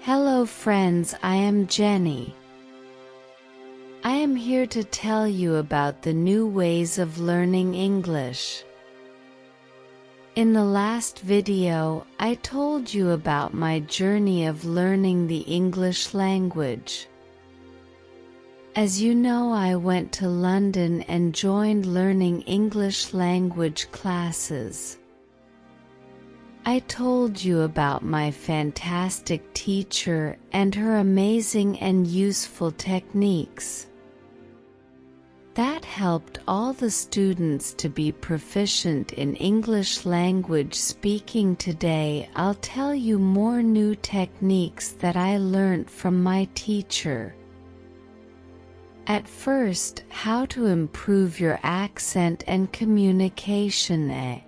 Hello friends, I am Jenny. I am here to tell you about the new ways of learning English. In the last video, I told you about my journey of learning the English language. As you know, I went to London and joined learning English language classes. I told you about my fantastic teacher and her amazing and useful techniques. That helped all the students to be proficient in English language speaking. Today, I'll tell you more new techniques that I learned from my teacher. At first, how to improve your accent and communication.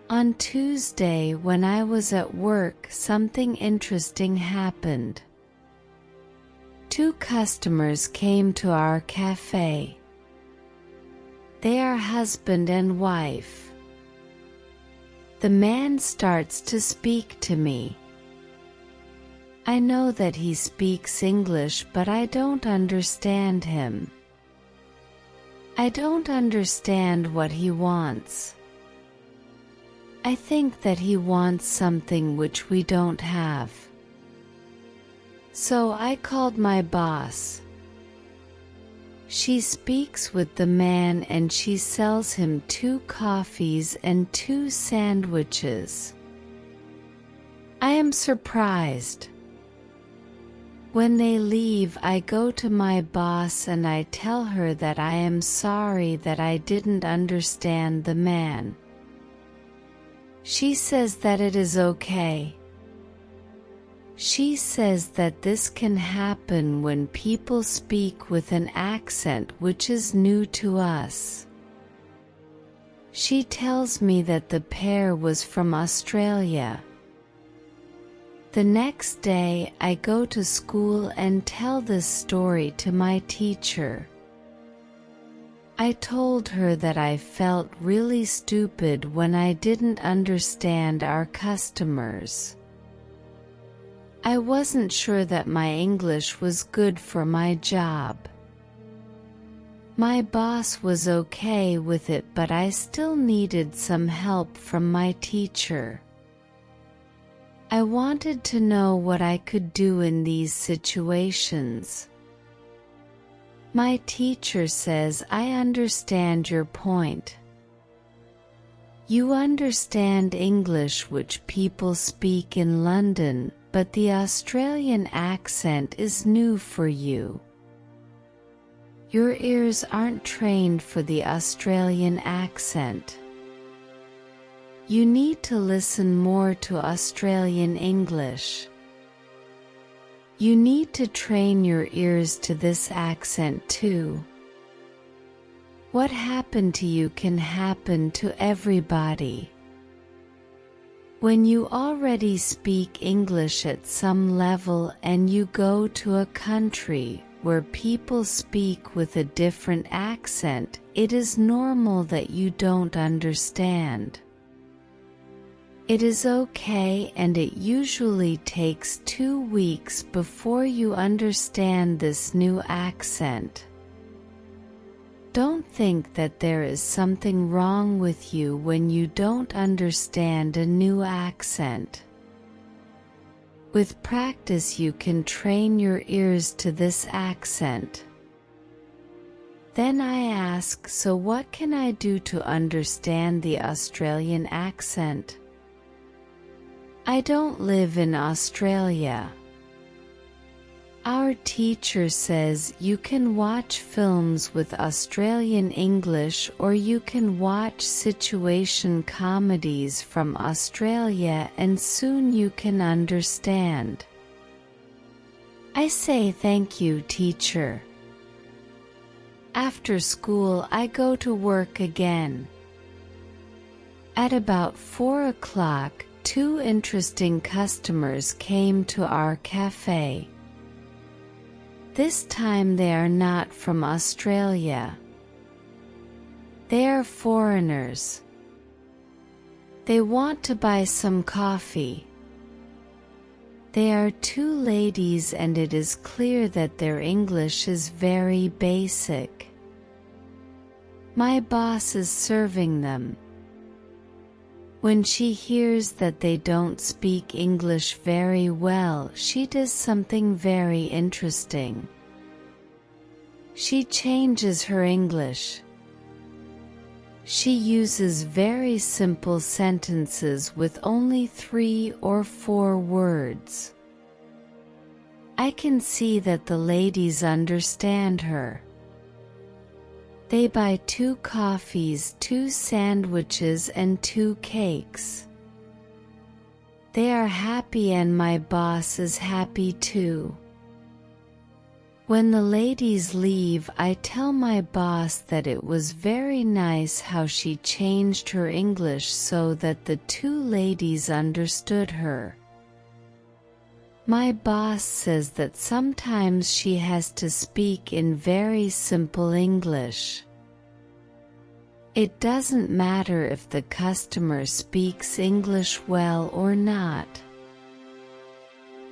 On Tuesday, when I was at work, something interesting happened. Two customers came to our cafe. They are husband and wife. The man starts to speak to me. I know that he speaks English, but I don't understand him. I don't understand what he wants. I think that he wants something which we don't have. So I called my boss. She speaks with the man and she sells him 2 coffees and 2 sandwiches. I am surprised. When they leave, I go to my boss and I tell her that I am sorry that I didn't understand the man. She says that it is okay. She says that this can happen when people speak with an accent which is new to us. She tells me that the pair was from Australia. The next day, I go to school and tell this story to my teacher. I told her that I felt really stupid when I didn't understand our customers. I wasn't sure that my English was good for my job. My boss was okay with it, but I still needed some help from my teacher. I wanted to know what I could do in these situations. My teacher says, I understand your point. You understand English which people speak in London, but the Australian accent is new for you. Your ears aren't trained for the Australian accent. You need to listen more to Australian English. You need to train your ears to this accent too. What happened to you can happen to everybody. When you already speak English at some level and you go to a country where people speak with a different accent, it is normal that you don't understand. It is okay, and it usually takes 2 weeks before you understand this new accent. Don't think that there is something wrong with you when you don't understand a new accent. With practice, you can train your ears to this accent. Then I ask, so what can I do to understand the Australian accent? I don't live in Australia. Our teacher says you can watch films with Australian English, or you can watch situation comedies from Australia, and soon you can understand. I say thank you, teacher. After school, I go to work again. At about 4 o'clock, 2 interesting customers came to our cafe. This time they are not from Australia. They are foreigners. They want to buy some coffee. They are two ladies and it is clear that their English is very basic. My boss is serving them. When she hears that they don't speak English very well, she does something very interesting. She changes her English. She uses very simple sentences with only 3 or 4 words. I can see that the ladies understand her. They buy 2 coffees, 2 sandwiches and 2 cakes. They are happy and my boss is happy too. When the ladies leave, I tell my boss that it was very nice how she changed her English so that the 2 ladies understood her. My boss says that sometimes she has to speak in very simple English. It doesn't matter if the customer speaks English well or not.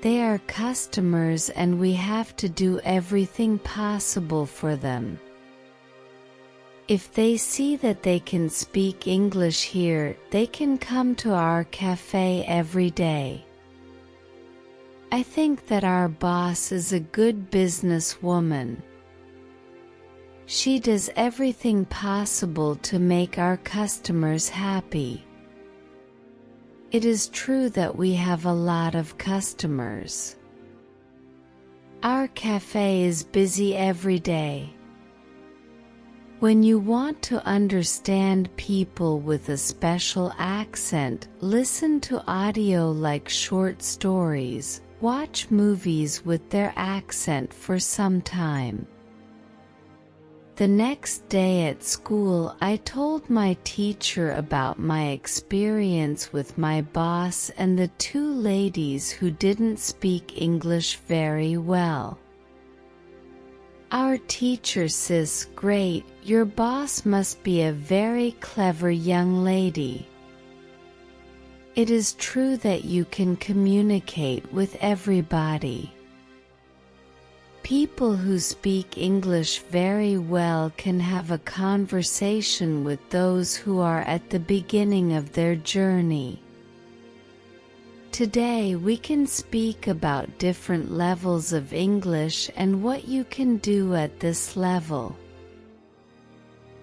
They are customers and we have to do everything possible for them. If they see that they can speak English here, they can come to our cafe every day. I think that our boss is a good businesswoman. She does everything possible to make our customers happy. It is true that we have a lot of customers. Our cafe is busy every day. When you want to understand people with a special accent, listen to audio like short stories. Watch movies with their accent for some time. The next day at school, I told my teacher about my experience with my boss and the 2 ladies who didn't speak English very well. Our teacher says, "Great, your boss must be a very clever young lady." It is true that you can communicate with everybody. People who speak English very well can have a conversation with those who are at the beginning of their journey. Today we can speak about different levels of English and what you can do at this level.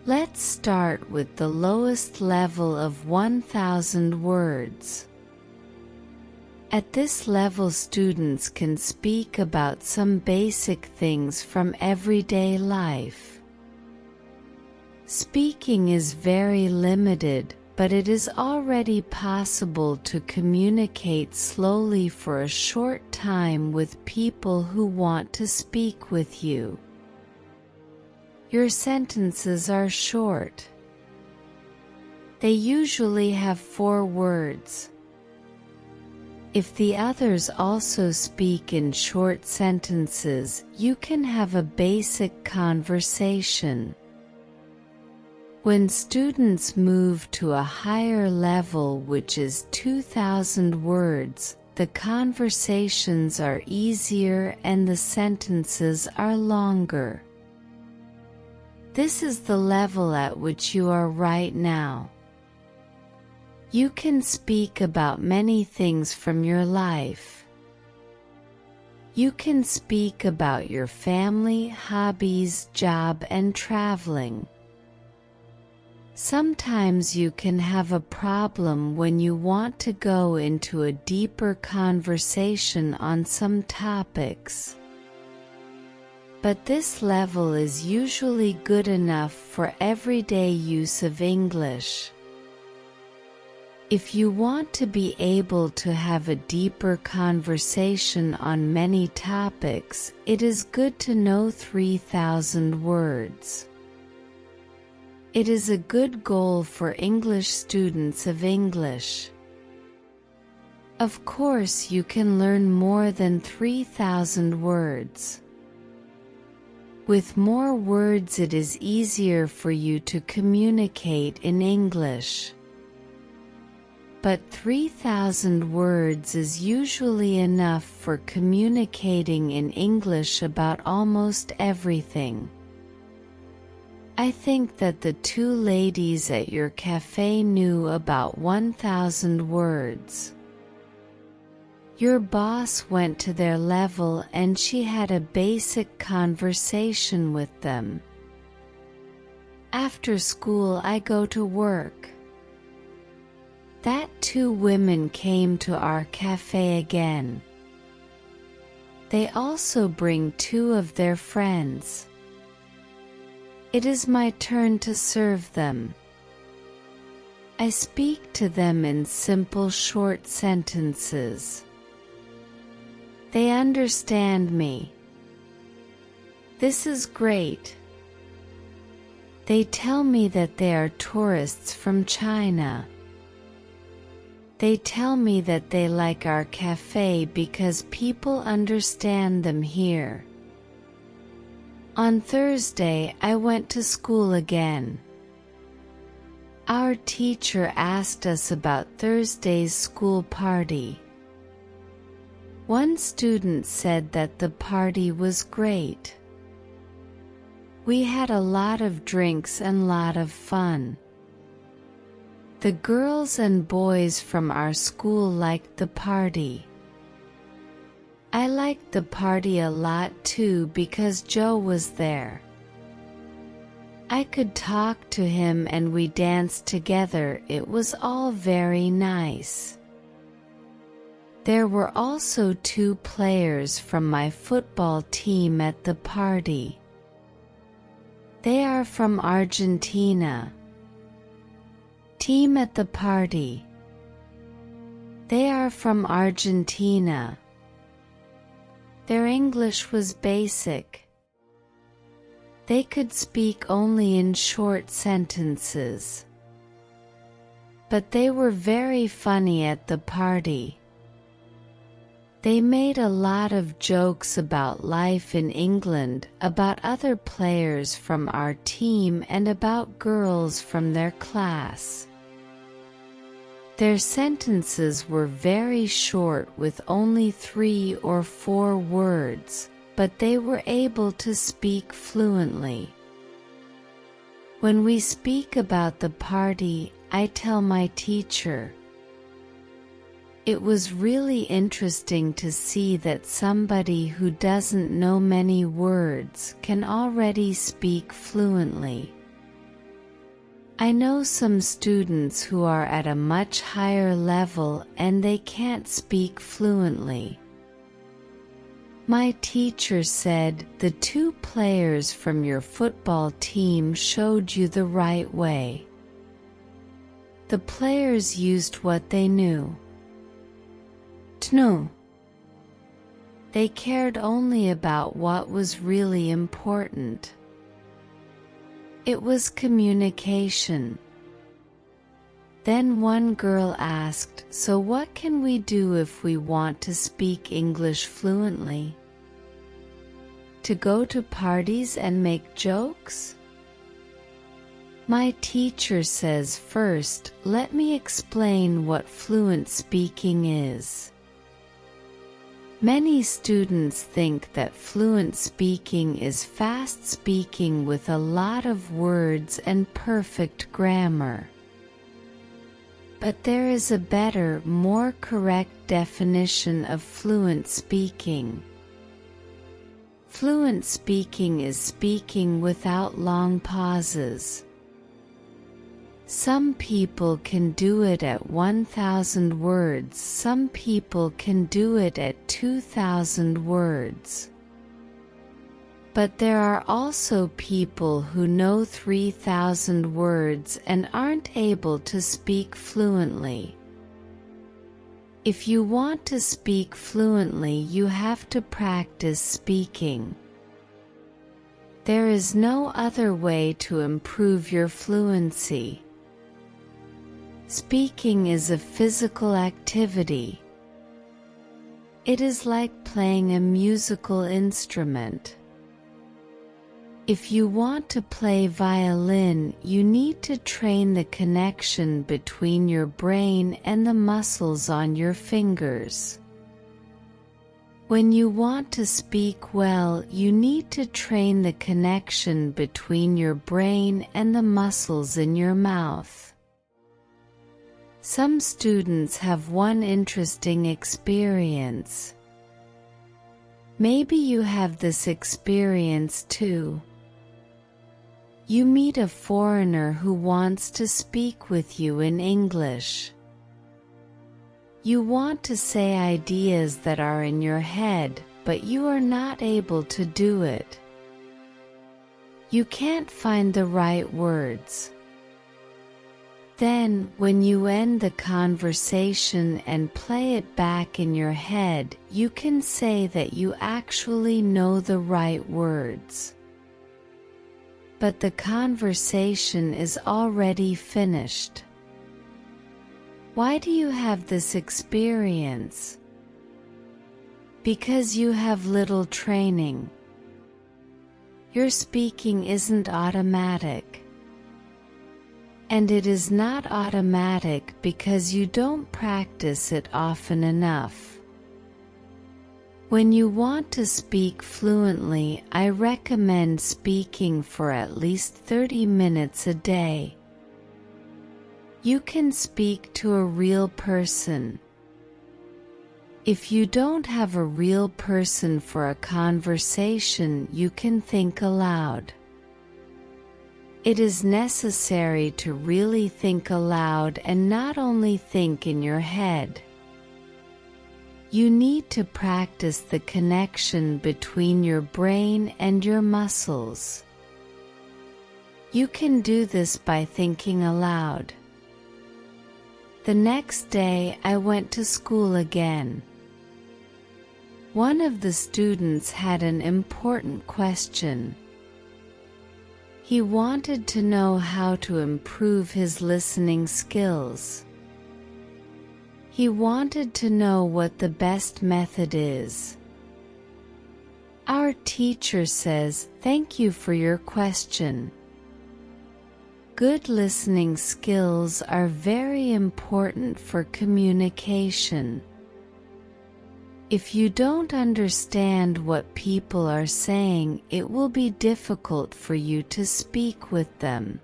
Let's start with the lowest level of 1,000 words. At this level, students can speak about some basic things from everyday life. Speaking is very limited, but it is already possible to communicate slowly for a short time with people who want to speak with you. Your sentences are short. They usually have 4 words. If the others also speak in short sentences, you can have a basic conversation. When students move to a higher level, which is 2,000 words, the conversations are easier and the sentences are longer. This is the level at which you are right now. You can speak about many things from your life. You can speak about your family, hobbies, job, and traveling. Sometimes you can have a problem when you want to go into a deeper conversation on some topics. But this level is usually good enough for everyday use of English. If you want to be able to have a deeper conversation on many topics, it is good to know 3,000 words. It is a good goal for English students of English. Of course, you can learn more than 3,000 words. With more words, it is easier for you to communicate in English. but 3,000 words is usually enough for communicating in English about almost everything. I think that the two ladies at your cafe knew about 1,000 words. Your boss went to their level and she had a basic conversation with them. After school I go to work. That two women came to our cafe again. They also bring two of their friends. It is my turn to serve them. I speak to them in simple short sentences. They understand me. This is great. They tell me that they are tourists from China. They tell me that they like our cafe because people understand them here. On Thursday I went to school again. Our teacher asked us about Thursday's school party. One student said that the party was great. We had a lot of drinks and lot of fun. The girls and boys from our school liked the party. I liked the party a lot too because Joe was there. I could talk to him and we danced together. It was all very nice. There were also two players from my football team at the party. They are from Argentina. Team at the party. They are from Argentina. Their English was basic. They could speak only in short sentences. But they were very funny at the party. They made a lot of jokes about life in England, about other players from our team and about girls from their class. Their sentences were very short with only 3 or 4 words, but they were able to speak fluently. When we speak about the party, I tell my teacher, "It was really interesting to see that somebody who doesn't know many words can already speak fluently." I know some students who are at a much higher level and they can't speak fluently. My teacher said, "The two players from your football team showed you the right way. The players used what they knew. Tnu. They cared only about what was really important. It was communication." Then one girl asked, "So what can we do if we want to speak English fluently? To go to parties and make jokes?" My teacher says, "First, let me explain what fluent speaking is." Many students think that fluent speaking is fast speaking with a lot of words and perfect grammar. But there is a better, more correct definition of fluent speaking. Fluent speaking is speaking without long pauses. Some people can do it at 1,000 words, some people can do it at 2,000 words. But there are also people who know 3,000 words and aren't able to speak fluently. If you want to speak fluently, you have to practice speaking. There is no other way to improve your fluency. Speaking is a physical activity. It is like playing a musical instrument. If you want to play violin, you need to train the connection between your brain and the muscles on your fingers. When you want to speak well, you need to train the connection between your brain and the muscles in your mouth. Some students have one interesting experience. Maybe you have this experience too. You meet a foreigner who wants to speak with you in English. You want to say ideas that are in your head, but you are not able to do it. You can't find the right words. Then, when you end the conversation and play it back in your head, you can say that you actually know the right words. But the conversation is already finished. Why do you have this experience? Because you have little training. Your speaking isn't automatic. And it is not automatic because you don't practice it often enough. When you want to speak fluently, I recommend speaking for at least 30 minutes a day. You can speak to a real person. If you don't have a real person for a conversation, you can think aloud. It is necessary to really think aloud and not only think in your head. You need to practice the connection between your brain and your muscles. You can do this by thinking aloud. The next day, I went to school again. One of the students had an important question. He wanted to know how to improve his listening skills. He wanted to know what the best method is. Our teacher says, "Thank you for your question." Good listening skills are very important for communication. If you don't understand what people are saying, it will be difficult for you to speak with them.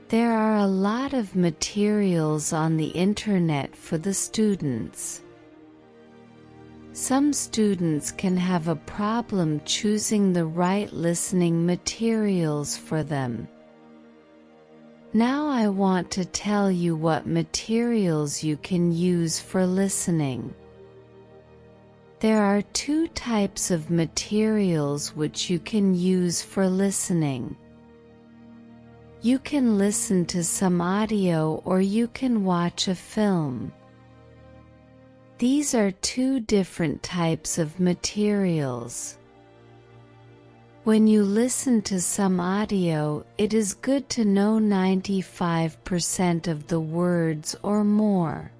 There are a lot of materials on the internet for the students. Some students can have a problem choosing the right listening materials for them. Now I want to tell you what materials you can use for listening. There are two types of materials which you can use for listening. You can listen to some audio or you can watch a film. These are two different types of materials. When you listen to some audio, it is good to know 95% of the words or more.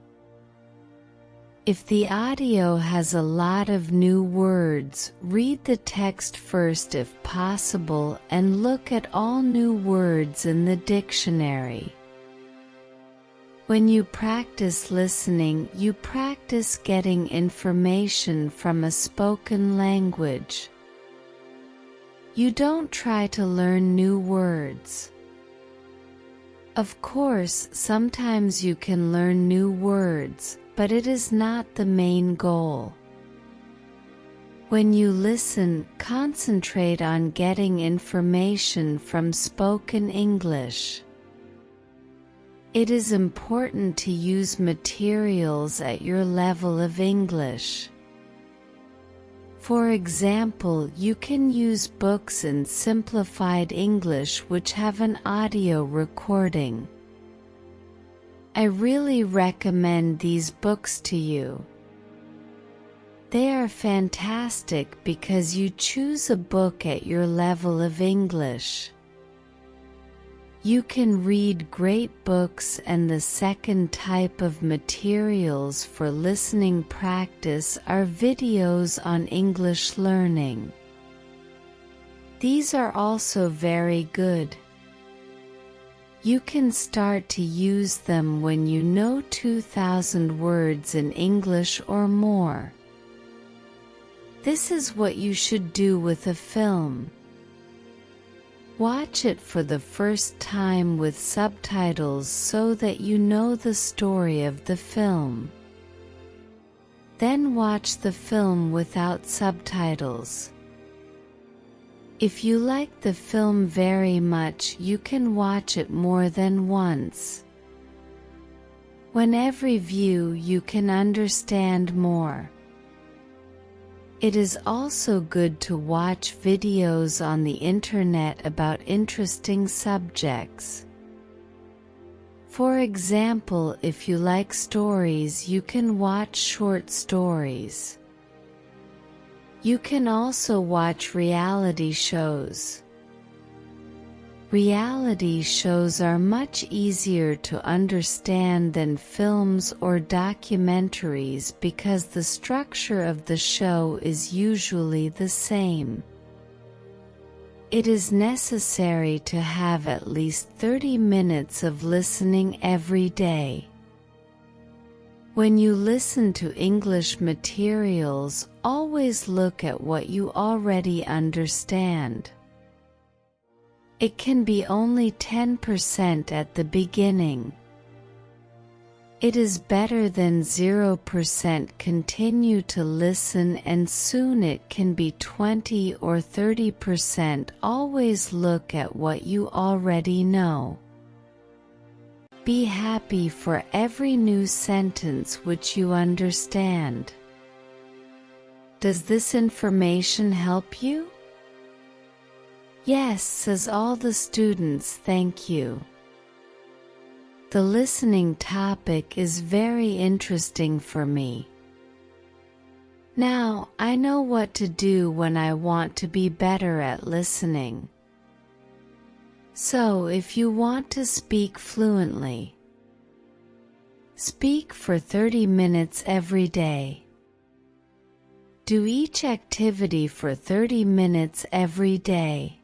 If the audio has a lot of new words, read the text first if possible and look at all new words in the dictionary. When you practice listening, you practice getting information from a spoken language. You don't try to learn new words. Of course, sometimes you can learn new words, but it is not the main goal. When you listen, concentrate on getting information from spoken English. It is important to use materials at your level of English. For example, you can use books in simplified English which have an audio recording. I really recommend these books to you. They are fantastic because you choose a book at your level of English. You can read great books, and the second type of materials for listening practice are videos on English learning. These are also very good. You can start to use them when you know 2,000 words in English or more. This is what you should do with a film. Watch it for the first time with subtitles so that you know the story of the film. Then watch the film without subtitles. If you like the film very much, you can watch it more than once. When every view you can understand more. It is also good to watch videos on the internet about interesting subjects. For example, if you like stories, you can watch short stories. You can also watch reality shows. Reality shows are much easier to understand than films or documentaries because the structure of the show is usually the same. It is necessary to have at least 30 minutes of listening every day. When you listen to English materials, always look at what you already understand. It can be only 10% at the beginning. It is better than 0%. Continue to listen and soon it can be 20 or 30%. Always look at what you already know. Be happy for every new sentence which you understand. Does this information help you? Yes, says all the students. Thank you. The listening topic is very interesting for me. Now, I know what to do when I want to be better at listening. So if you want to speak fluently, speak for 30 minutes every day. Do each activity for 30 minutes every day.